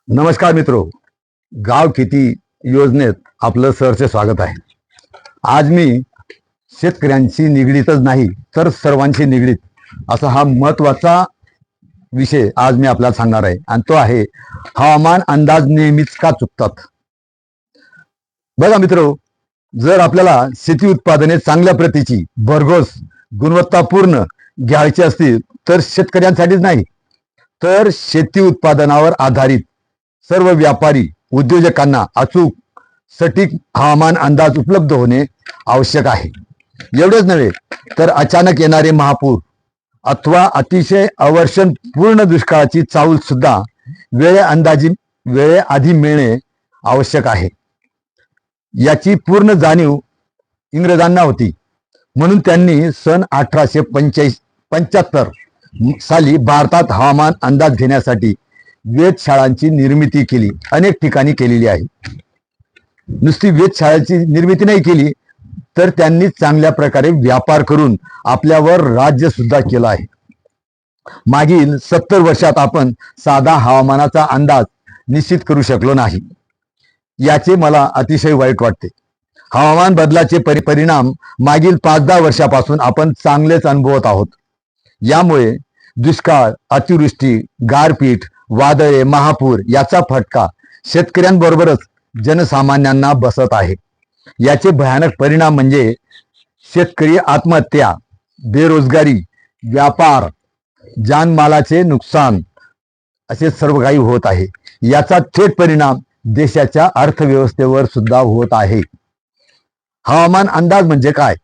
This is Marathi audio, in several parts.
नमस्कार मित्रो, गाव खेती योजनेत आपलं सहर्ष स्वागत आहे. आज मी शेतकऱ्यांशी निगडीतच नाही तर सर्वांशी निगडीत असा हा महत्वाचा विषय आज मी आपल्याला सांगणार आहे आणि तो आहे हवामान अंदाज नेहमीच का चुकतात. बघा मित्रो, जर आपल्याला शेती उत्पादने चांगल्या प्रतीची भरघोस गुणवत्तापूर्ण घ्यायची असतील तर शेतकऱ्यांसाठीच नाही तर शेती उत्पादनावर आधारित सर्व व्यापारी उद्योजकांना अचूक सटीक हवामान अंदाज उपलब्ध होणे आवश्यक आहे. एवढेच नव्हे तर अचानक येणारे महापूर अथवा अतिशय अवर्षणपूर्ण दुष्काळाची चाहूल सुद्धा वेळेआधी मिळणे आवश्यक आहे. याची पूर्ण जाणीव इंग्रजांना होती, म्हणून त्यांनी सन 1875 साली भारतात हवामान अंदाज घेण्यासाठी वेधशाळांची निर्मिती केली. अनेक ठिकाणी केलेली आहे. नुसती वेधशाळांची निर्मिती नाही केली तर त्यांनी चांगल्या प्रकारे व्यापार करून आपल्यावर राज्य सुद्धा केलं आहे. मागील 70 वर्षात आपण साधा हवामानाचा अंदाज निश्चित करू शकलो नाही. याचे मला अतिशय वाईट वाटते. हवामान बदलाचे परिणाम मागील 5-10 वर्षापासून आपण चांगलेच अनुभवत आहोत. यामुळे दुष्काळ, अतिवृष्टी, गारपीट, वादळे, महापूर याचा फटका शेतकऱ्यांबरोबरच जनसामान्यांना बसत आहे. याचे भयानक परिणाम म्हणजे शेतकरी आत्महत्या, बेरोजगारी, व्यापार, जानमालाचे नुकसान असे सर्व काही होत आहे. याचा थेट परिणाम देशाच्या अर्थव्यवस्थेवर सुद्धा होत आहे. हवामान अंदाज म्हणजे काय?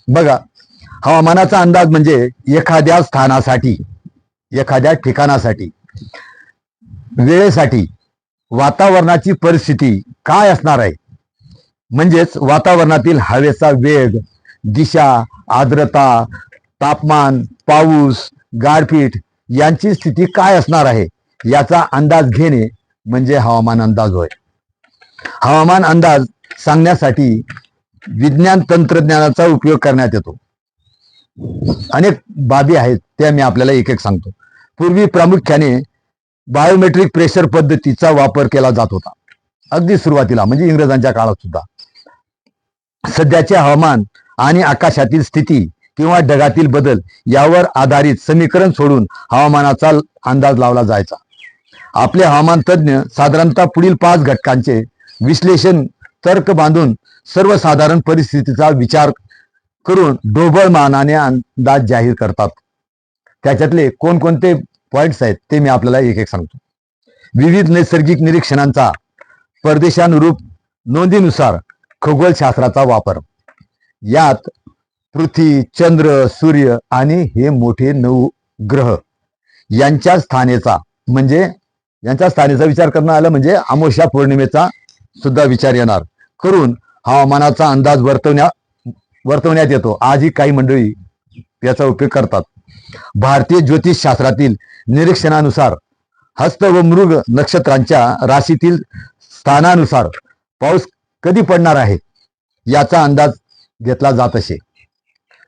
बघा, हवामानाचा अंदाज म्हणजे एखाद्या स्थानासाठी, एखाद्या ठिकाणासाठी, वेळेसाठी वातावरणाची परिस्थिती काय असणार आहे, म्हणजेच वातावरणातील हवेचा वेग, दिशा, आर्द्रता, तापमान, पाऊस, गारपीट यांची स्थिती काय असणार आहे याचा अंदाज घेणे म्हणजे हवामान अंदाज होय. हवामान अंदाज सांगण्यासाठी विज्ञान तंत्रज्ञानाचा उपयोग करण्यात येतो. अनेक बाबी आहेत, त्या मी आपल्याला एक एक सांगतो. पूर्वी प्रामुख्याने बायोमेट्रिक प्रेशर पद्धतीचा वापर केला जात होता, अगदी सुरुवातीला म्हणजे इंग्रजांच्या काळात सुद्धा. सध्याचे हवामान आणि आकाशातील स्थिती किंवा ढगातील बदल यावर आधारित समीकरण सोडून हवामानाचा अंदाज लावला जायचा. आपले हवामान तज्ज्ञ साधारणतः पुढील 5 घटकांचे विश्लेषण, तर्क बांधून सर्वसाधारण परिस्थितीचा विचार करून ढोबळ मानाने अंदाज जाहीर करतात. त्याच्यातले कोणकोणते पॉइंट्स आहेत ते मी आपल्याला एक एक सांगतो. विविध नैसर्गिक निरीक्षणांचा परदेशानुरूप नोंदीनुसार खगोलशास्त्राचा वापर. यात पृथ्वी, चंद्र, सूर्य आणि हे मोठे 9 ग्रह यांच्या स्थानाचा विचार करणं आलं म्हणजे अमावस्या पौर्णिमेचा सुद्धा विचार येणार करून हवामानाचा अंदाज वर्तवण्यात येतो. आजही काही मंडळी याचा उपयोग करतात. भारतीय ज्योतिषशास्त्रातील निरीक्षणानुसार हस्त व मृग नक्षत्रांच्या राशीतील स्थानानुसार पाऊस कधी पडणार आहे याचा अंदाज घेतला जात असे.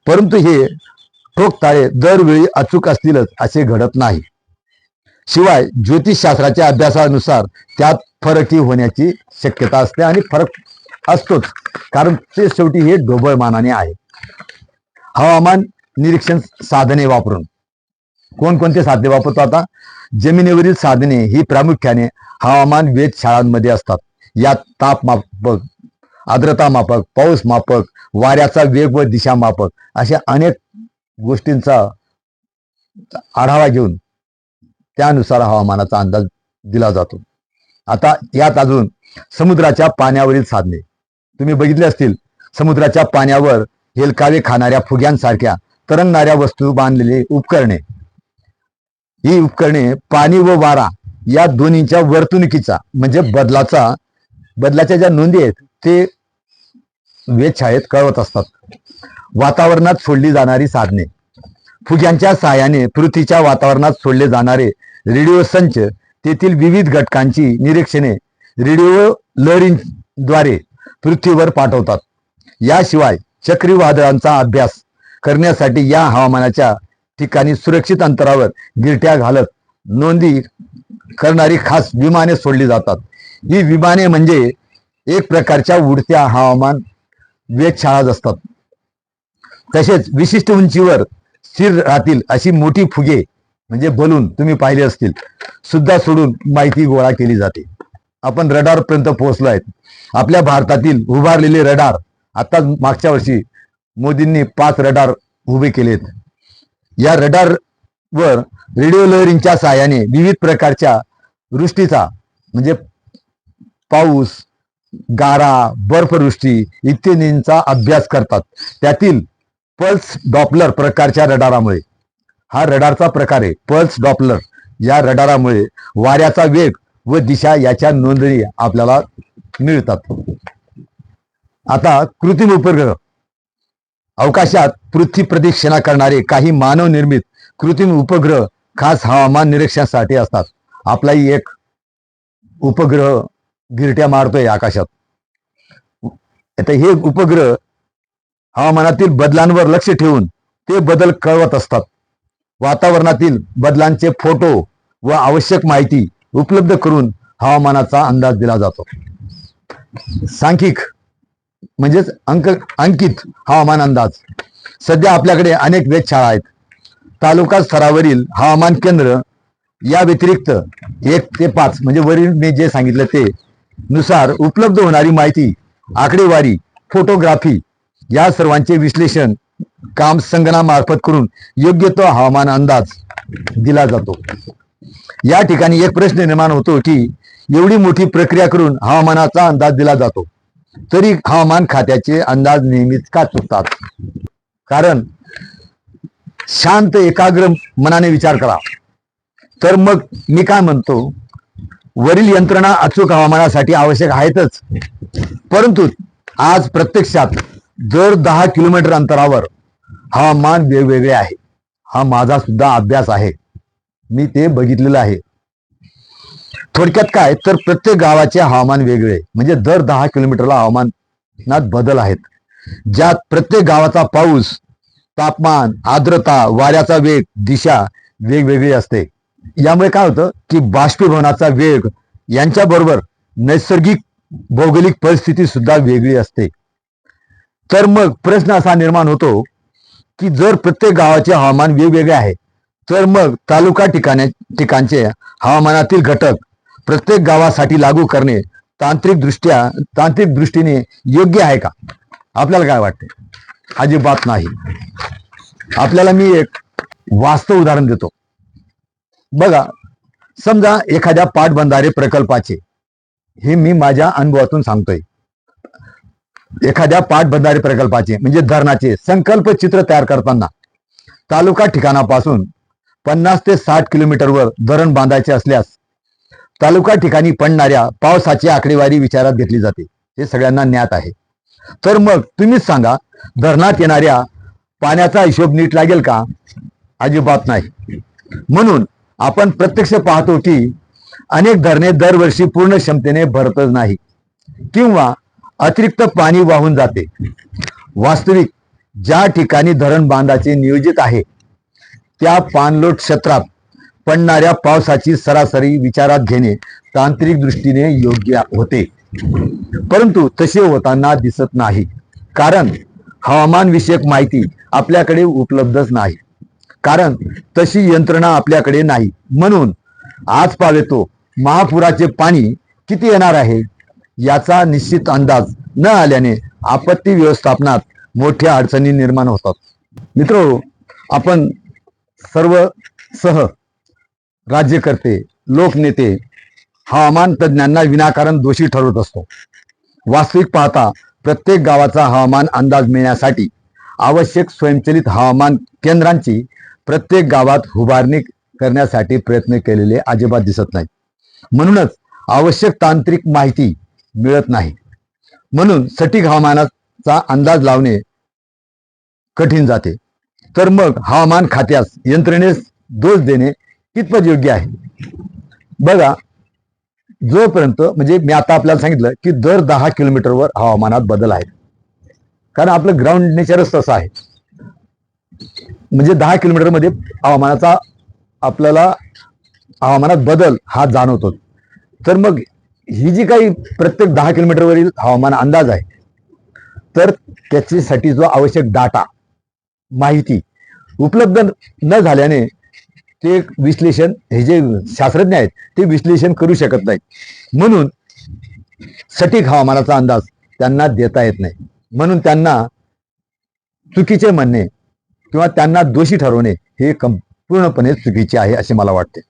परंतु हे ठोकताळे दरवेळी अचूक असतीलच असे घडत नाही. शिवाय ज्योतिषशास्त्राच्या अभ्यासानुसार त्यात फरकही होण्याची शक्यता असते आणि फरक असतोच, कारण ते शेवटी हे ढोबळमानाने आहे. हवामान निरीक्षण साधने वापरून कोणकोणते साधने वापरतो? आता जमिनीवरील साधने ही प्रामुख्याने हवामान वेधशाळांमध्ये असतात. यात तापमापक, आर्द्रता मापक, पाऊस मापक, वाऱ्याचा वेग व दिशा मापक अशा अनेक गोष्टींचा आढावा घेऊन त्यानुसार हवामानाचा अंदाज दिला जातो. आता यात अजून समुद्राच्या पाण्यावरील साधने तुम्ही बघितले असतील. समुद्राच्या पाण्यावर हेलकावे खाणाऱ्या फुग्यांसारख्या तरंगणाऱ्या वस्तू बांधलेली उपकरणे. ही उपकरणे पाणी व वारा या दोन्हीच्या वर्तणुकीचा म्हणजे बदलाच्या ज्या नोंदी आहेत ते वेधशाळेत कळवत असतात. वातावरणात सोडली जाणारी साधने. फुग्यांच्या सहाय्याने पृथ्वीच्या वातावरणात सोडले जाणारे रेडिओ संच तेथील विविध घटकांची निरीक्षणे रेडिओ लहरींद्वारे पृथ्वीवर पाठवतात. याशिवाय चक्रीवादळांचा अभ्यास करण्यासाठी या हवामानाच्या ठिकाणी सुरक्षित अंतरावर गिरट्या घालत नोंदी करणारी खास विमाने सोडली जातात. ही विमाने म्हणजे एक प्रकारच्या उडत्या हवामान वेधशाळाच असतात. तसेच विशिष्ट उंचीवर स्थिर राहतील अशी मोठी फुगे म्हणजे बलून तुम्ही पाहिले असतील सुद्धा सोडून माहिती गोळा केली जाते. आपण रडार पर्यंत पोहोचलो आहेत. आपल्या भारतातील उभारलेले रडार आता मागच्या वर्षी मोदींनी 5 रडार उभे केलेत. या रडार वर रेडिओ लहरींच्या सहाय्याने विविध प्रकारच्या वृष्टीचा म्हणजे पाऊस, गारा, बर्फवृष्टी इत्यादींचा अभ्यास करतात. त्यातील पल्स डॉपलर प्रकारच्या रडारामुळे, हा रडारचा प्रकार आहे पल्स डॉपलर, या रडारामुळे वाऱ्याचा वेग व दिशा याच्या नोंदणी आपल्याला मिळतात. आता कृत्रिम उपग्रह. अवकाशात पृथ्वी प्रदक्षिणा करणारे काही मानव निर्मित कृत्रिम उपग्रह खास हवामान निरीक्षणासाठी असतात. आपलाही एक उपग्रह गिरट्या मारतोय आकाशात. आता हे उपग्रह हवामानातील बदलांवर लक्ष ठेवून ते बदल कळवत असतात. वातावरणातील बदलांचे फोटो व आवश्यक माहिती उपलब्ध करून हवामानाचा अंदाज दिला जातो. सांख्यिक म्हणजेच अंकित हवामान अंदाज. सध्या आपल्याकडे अनेक वेधशाळा आहेत. तालुका स्तरावरील हवामान केंद्र या व्यतिरिक्त 1 ते 5 म्हणजे वरील मी जे सांगितलं ते नुसार उपलब्ध होणारी माहिती, आकडेवारी, फोटोग्राफी या सर्वांचे विश्लेषण काम संगणकामार्फत करून योग्य तो हवामान अंदाज दिला जातो. या ठिकाणी एक प्रश्न निर्माण होतो की एवढी मोठी प्रक्रिया करून हवामानाचा अंदाज दिला जातो तरी हवामान खात्याचे अंदाज नेहमीच का चुकतात? कारण शांत एकाग्र मनाने विचार करा तर मग मी काय म्हणतो, वरील यंत्रणा अचूक हवामानासाठी आवश्यक आहेतच, परंतु आज प्रत्यक्षात दर 10 किलोमीटर अंतरावर हवामान वेगवेगळे आहे. हा माझा सुद्धा अभ्यास आहे, मी ते बघितलेलं आहे. थोडक्यात काय तर प्रत्येक गावाचे हवामान वेगळे म्हणजे दर 10 किलोमीटरला हवामानात बदल आहेत, ज्यात प्रत्येक गावाचा पाऊस, तापमान, आर्द्रता, वाऱ्याचा वेग, दिशा वेगवेगळी असते. यामुळे काय होतं की बाष्पीभवनाचा वेग यांच्याबरोबर नैसर्गिक भौगोलिक परिस्थिती सुद्धा वेगळी असते. तर मग प्रश्न असा निर्माण होतो की जर प्रत्येक गावाचे हवामान वेगवेगळे आहे तर मग तालुका ठिकाणचे हवामानातील घटक प्रत्येक गावासाठी लागू करणे तांत्रिक दृष्टीने योग्य आहे का? आपल्याला काय वाटते? अजिबात नाही. आपल्याला मी एक वास्तव उदाहरण देतो. बघा, समजा एखाद्या पाटबंधारे प्रकल्पाचे, हे मी माझ्या अनुभवातून सांगतोय, एखाद्या पाटबंधारे प्रकल्पाचे म्हणजे धरणाचे संकल्प चित्र तयार करताना तालुका ठिकाणापासून 50 ते 60 किलोमीटरवर धरण बांधायचे असल्यास तालुका ठिकाणी पडणाऱ्या पावसाची आकडेवारी विचारात घेतली जाते. हे सगळ्यांना ज्ञात आहे. तर मग तुम्हीच सांगा, धरणात येणाऱ्या पाण्याचा हिशोब नीट लागेल का? अजिबात नाही. म्हणून आपण प्रत्यक्ष पाहतो की अनेक धरणे दरवर्षी पूर्ण क्षमतेने भरतच नाही किंवा अतिरिक्त पाणी वाहून जाते. वास्तविक ज्या ठिकाणी धरण बांधाचे नियोजित आहे त्या पाणलोट क्षेत्रात पडणाऱ्या पावसाची सरासरी विचारात घेणे तांत्रिक दृष्टीने योग्य होते, परंतु तसे होताना दिसत नाही. कारण हवामान विषयक माहिती आपल्याकडे उपलब्धच नाही, कारण तशी यंत्रणा आपल्याकडे नाही. म्हणून आज पावेतो महापुराचे पाणी किती येणार आहे याचा निश्चित अंदाज न आल्याने आपत्ती व्यवस्थापनात मोठ्या अडचणी निर्माण होतात. मित्रो, आपण सर्व राज्यकर्ते, लोकनेते हवामान तज्ज्ञांना विनाकारण दोषी ठरवत असतो. वास्तविक पाहता प्रत्येक गावाचा हवामान अंदाज मिळण्यासाठी आवश्यक स्वयंचलित हवामान केंद्रांची प्रत्येक गावात उभारणी करण्यासाठी प्रयत्न केलेले अजिबात दिसत नाही. म्हणूनच आवश्यक तांत्रिक माहिती मिळत नाही. म्हणून सटीक हवामानाचा अंदाज लावणे कठीण जाते. तर मग हवामान खात्यास यंत्रणेस दोष देणे कितपत योग्य आहे? बघा, जोपर्यंत म्हणजे मी आता आपल्याला सांगितलं की दर 10 किलोमीटरवर हवामानात बदल आहे, कारण आपलं ग्राउंड नेचरच तसं आहे. म्हणजे 10 किलोमीटरमध्ये हवामानाचा आपल्याला हवामानात बदल हा जाणवतो. तर मग ही जी काही प्रत्येक 10 किलोमीटरवरील हवामान अंदाज आहे, तर त्याच्यासाठी जो आवश्यक डाटा, माहिती उपलब्ध न झाल्याने ते विश्लेषण, हे जे शास्त्रज्ञ आहेत ते विश्लेषण करू शकत नाहीत. म्हणून सटीक हवामानाचा अंदाज त्यांना देता येत नाही. म्हणून त्यांना चुकीचे म्हणणे किंवा त्यांना दोषी ठरवणे हे पूर्णपणे चुकीचे आहे असे मला वाटते.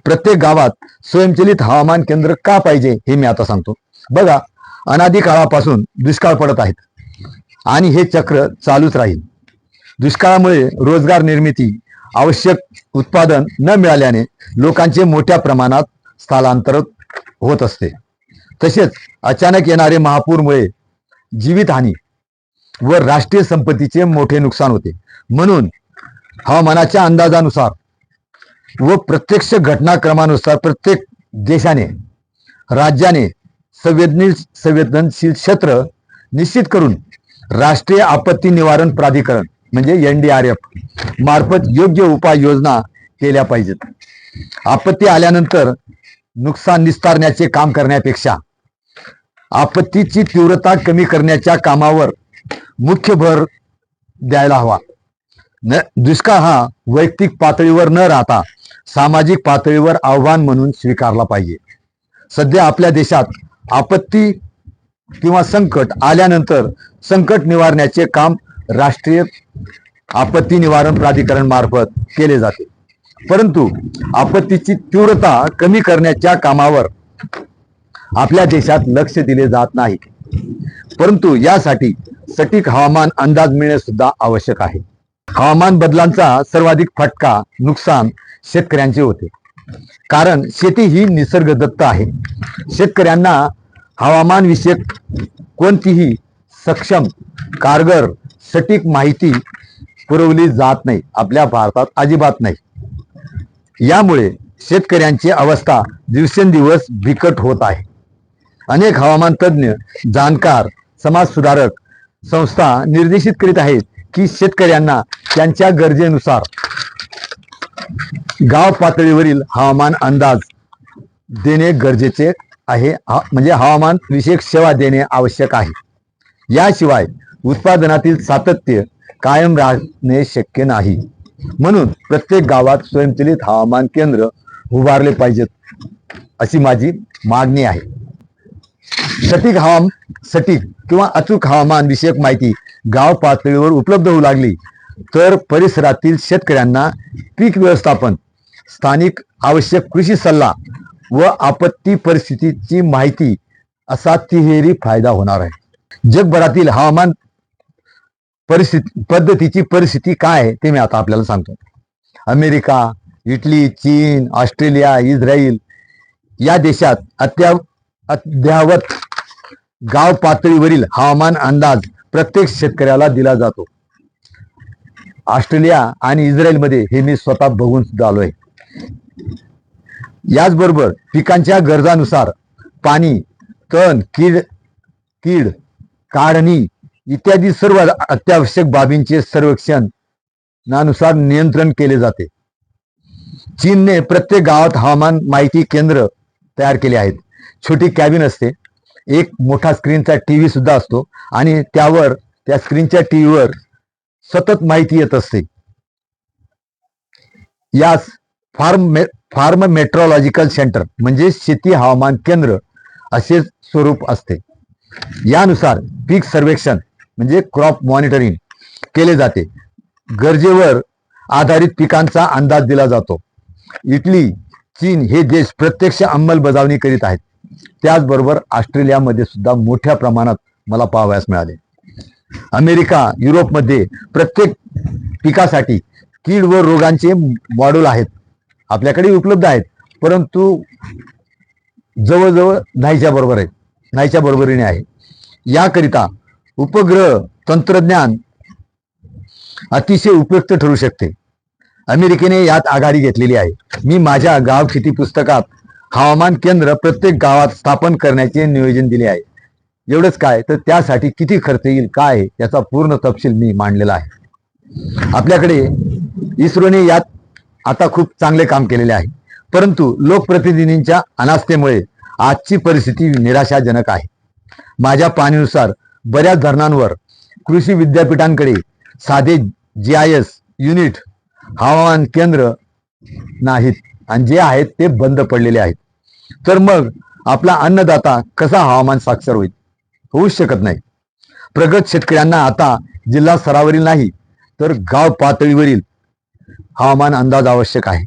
प्रत्येक गावात स्वयंचलित हवामान केंद्र का पाहिजे हे मी आता सांगतो. बघा, अनादी काळापासून दुष्काळ पडत आहेत आणि हे चक्र चालूच राहील. दुष्काळामुळे रोजगार निर्मिती, आवश्यक उत्पादन न मिळाल्याने लोकांचे मोठ्या प्रमाणात स्थलांतर होत असते. तसेच अचानक येणारे महापूरमुळे जीवितहानी व राष्ट्रीय संपत्तीचे मोठे नुकसान होते. म्हणून हवामानाच्या अंदाजानुसार व प्रत्यक्ष घटनाक्रमानुसार प्रत्येक देशाने, राज्याने संवेदनशील क्षेत्र निश्चित करून राष्ट्रीय आपत्ती निवारण प्राधिकरण म्हणजे NDRF मार्फत योग्य उपाययोजना केल्या पाहिजेत. आपत्ती आल्यानंतर नुकसान निस्तारण्याचे काम करण्यापेक्षा आपत्तीची तीव्रता कमी करण्याच्या कामावर मुख्य भर द्यायला हवा. दुष्काळ हा वैयक्तिक पातळीवर न राहता सामाजिक पातळीवर आव्हान म्हणून स्वीकारला पाहिजे. सध्या आपल्या देशात आपत्ती किंवा संकट आल्यानंतर संकट निवारण्याचे काम राष्ट्रीय आपत्ती निवारण प्राधिकरण मार्फत केले जाते. परंतु आपत्तीची तीव्रता कमी करण्याच्या कामावर आपल्या देशात लक्ष दिले जात नाही. परंतु यासाठी सटीक हवामान अंदाज मिळणे सुद्धा आवश्यक आहे. हवामान बदलांचा सर्वाधिक फटका, नुकसान शेतकऱ्यांचे होते. कारण शेती ही निसर्गदत्त आहे. शेतकऱ्यांना हवामान विषयक कोणतीही सक्षम, कारगर, सटीक माहिती पुरवली जात नाही. आपल्या भारतात अजिबात नाही. यामुळे शेतकऱ्यांची अवस्था दिवसेंदिवस बिकट होत आहे. अनेक हवामान तज्ज्ञ, जाणकार, समाजसुधारक संस्था निर्देशित करीत आहेत की शेतकऱ्यांना त्यांच्या गरजेनुसार गाव पातळीवरील हवामान अंदाज देणे गरजेचे आहे. म्हणजे हवामान विषयक सेवा देणे आवश्यक आहे. याशिवाय उत्पादनातील सातत्य कायम राहणे शक्य नाही. म्हणून प्रत्येक गावात स्वयंचलित हवामान केंद्र उभारले पाहिजेत अशी माझी मागणी आहे. सटीक किंवा अचूक हवामान विषयक माहिती गाव पातळीवर उपलब्ध होऊ लागली तर परिसरातील शेतकऱ्यांना पीक व्यवस्थापन, स्थानिक आवश्यक कृषी सल्ला व आपत्ती परिस्थितीची माहिती असा तिहेरी फायदा होणार आहे. जगभरातील हवामान पद्धतीची परिस्थिती काय आहे ते मी आता आपल्याला सांगतो. अमेरिका, इटली, चीन, ऑस्ट्रेलिया, इस्रायल या देशात अद्ययावत गाव पातळीवरील हवामान अंदाज प्रत्येक शेतकऱ्याला दिला जातो. ऑस्ट्रेलिया आणि इस्रायलमध्ये हे मी स्वतः बघून सुद्धा आलोय. याचबरोबर पिकांच्या गरजानुसार पाणी, तण, कीड, काढणी इत्यादी सर्व अत्यावश्यक बाबींचे सर्वेक्षणानुसार नियंत्रण केले जाते. चीनने प्रत्येक गावात हवामान माहिती केंद्र तयार केले आहेत. छोटी कॅबिन असते, एक मोठा स्क्रीनचा टीव्ही सुद्धा असतो आणि त्या स्क्रीनच्या टीव्हीवर सतत माहिती येत असते. यास फार्म मेट्रोलॉजिकल सेंटर म्हणजे शेती हवामान केंद्र असे स्वरूप असते. यानुसार पीक सर्वेक्षण म्हणजे क्रॉप मॉनिटरिंग केले जाते. गरजेवर आधारित पिकांचा अंदाज दिला जातो. इटली, चीन हे देश प्रत्यक्ष अंमलबजावणी करीत आहेत. त्याचबरोबर ऑस्ट्रेलियामध्ये सुद्धा मोठ्या प्रमाणात मला पाहावयास मिळाले. अमेरिका, युरोपमध्ये प्रत्येक पिकासाठी कीड व रोगांचे मॉड्यूल आहेत. आपल्याकडे उपलब्ध आहेत, परंतु जवळजवळ नाहीच्या बरोबरीने आहे. याकरिता उपग्रह तंत्रज्ञान अतिशय उपयुक्त ठरू शकते. अमेरिकेने यात आघाडी घेतलेली आहे. मी माझ्या गावखेती पुस्तकात हवामान केंद्र प्रत्येक गावात स्थापन करण्याचे नियोजन दिले आहे. एवढंच काय, तर त्यासाठी किती खर्च येईल काय याचा पूर्ण तपशील मी मांडलेला आहे. आपल्याकडे इस्रोने यात आता खूप चांगले काम केलेले आहे. परंतु लोकप्रतिनिधींच्या अनास्थेमुळे आजची परिस्थिती निराशाजनक आहे. माझ्या पाहणीनुसार बऱ्याच धरणांवर कृषी विद्यापीठांकडे साधे GIS युनिट, हवामान केंद्र नाहीत आणि जे आहेत ते बंद पडलेले आहेत. तर मग आपला अन्नदाता कसा हवामान साक्षर होईल? होऊच शकत नाही. प्रगत शेतकऱ्यांना आता जिल्हा स्तरावरील नाही तर गाव पातळीवरील हवामान अंदाज आवश्यक आहे.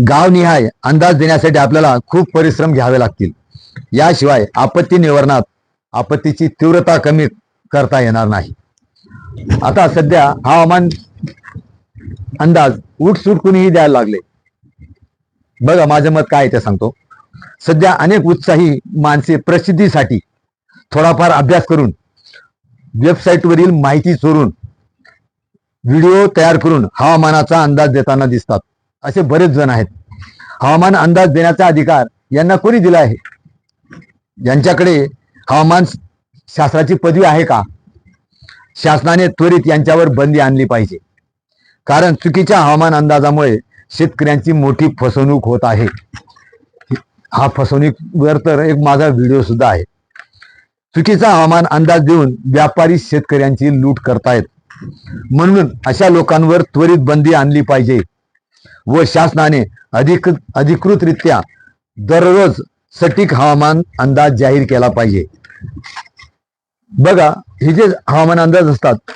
गावनिहाय अंदाज देण्यासाठी आपल्याला खूप परिश्रम घ्यावे लागतील. याशिवाय आपत्ती निवारणात आपत्तीची तीव्रता कमी करता येणार नाही. आता सध्या हवामान अंदाज उठसूट कुणीही द्यायला लागले. बघा माझं मत काय ते सांगतो. सध्या अनेक उत्साही माणसे प्रसिद्धीसाठी थोडाफार अभ्यास करून वेबसाईटवरील माहिती चोरून व्हिडिओ तयार करून हवामानाचा अंदाज देताना दिसतात. असे बरेच जण आहेत. हवामान अंदाज देण्याचा अधिकार यांना कोणी दिला आहे? यांच्याकडे हवामान शास्त्राची पदवी आहे का? शासनाने त्वरित यांच्यावर बंदी आणली पाहिजे. कारण चुकीच्या हवामान अंदाजामुळे शेतकऱ्यांची मोठी फसवणूक होत आहे. हा फसवणुकीवर तर एक माझा व्हिडिओ सुद्धा आहे. चुकीचा हवामान अंदाज देऊन व्यापारी शेतकऱ्यांची लूट करतायत. म्हणून अशा लोकांवर त्वरित बंदी आणली पाहिजे व शासनाने अधिकृतरित्या दररोज सटीक हवामान अंदाज जाहीर केला पाहिजे. बघा हे जे हवामान अंदाज असतात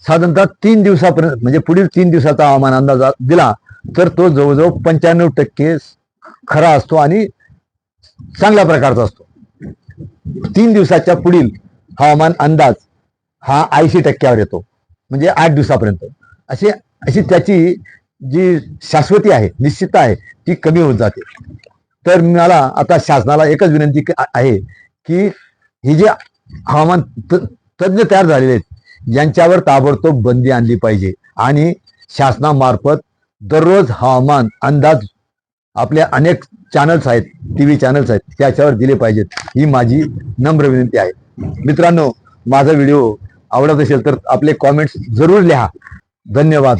साधारणतः 3 दिवसापर्यंत म्हणजे पुढील 3 दिवसाचा हवामान अंदाज दिला तर तो जवळजवळ 95% खरा असतो आणि चांगल्या प्रकारचा असतो. 3 दिवसाच्या पुढील हवामान अंदाज हा 80%वर येतो म्हणजे 8 दिवसापर्यंत. अशी त्याची जी शाश्वती आहे, निश्चितता आहे ती कमी होत जाते. तर मला आता शासनाला एकच विनंती आहे की ही जे हवामान तज्ज्ञ तयार झालेले आहेत यांच्यावर ताबडतोब बंदी आणली पाहिजे आणि शासनामार्फत दररोज हवामान अंदाज आपल्या अनेक चॅनल्स आहेत, TV चॅनल्स आहेत त्याच्यावर दिले पाहिजेत. ही माझी नम्र विनंती आहे. मित्रांनो माझा व्हिडिओ आवडत असेल तर आपले कॉमेंट्स जरूर लिहा. धन्यवाद.